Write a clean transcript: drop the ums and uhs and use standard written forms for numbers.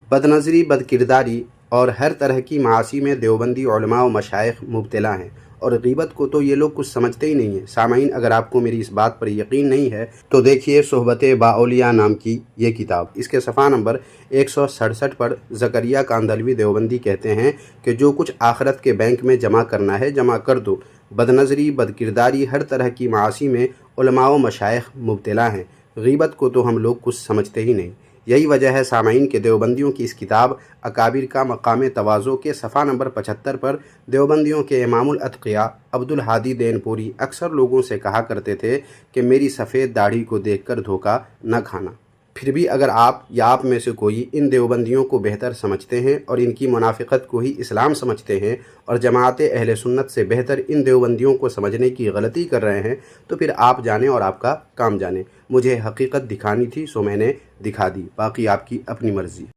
बदनज़री, बदकिरदारी और हर तरह की मासी में देवबंदी उलमा व मशाइख मुब्तला हैं, और ग़ीबत को तो ये लोग कुछ समझते ही नहीं हैं। सामाईन, अगर आपको मेरी इस बात पर यकीन नहीं है तो देखिए सोहबत बाओलिया नाम की ये किताब। इसके सफ़ा नंबर 167 पर ज़करिया कांदलवी देवबंदी कहते हैं कि जो कुछ आखिरत के बैंक में जमा करना है जमा कर दो। बदनज़री, बदकिरदारी, हर तरह की मासी में उलमा व मशाइख मुब्तला हैं। ग़ीबत को तो हम लोग कुछ समझते ही नहीं। यही वजह है सामाईन के देवबंदियों की इस किताब अकाबिर का मकाम तवाज़ो के सफ़ा नंबर 75 पर देवबंदियों के इमामुल अत्क़िया अब्दुल हादी देनपुरी अक्सर लोगों से कहा करते थे कि मेरी सफ़ेद दाढ़ी को देखकर धोखा न खाना। फिर भी अगर आप या आप में से कोई इन देवबंदियों को बेहतर समझते हैं और इनकी मुनाफ़िक़त को ही इस्लाम समझते हैं और जमात अहले सुन्नत से बेहतर इन देवबंदियों को समझने की गलती कर रहे हैं, तो फिर आप जानें और आपका काम जाने। मुझे हकीकत दिखानी थी सो मैंने दिखा दी, बाकी आपकी अपनी मर्ज़ी।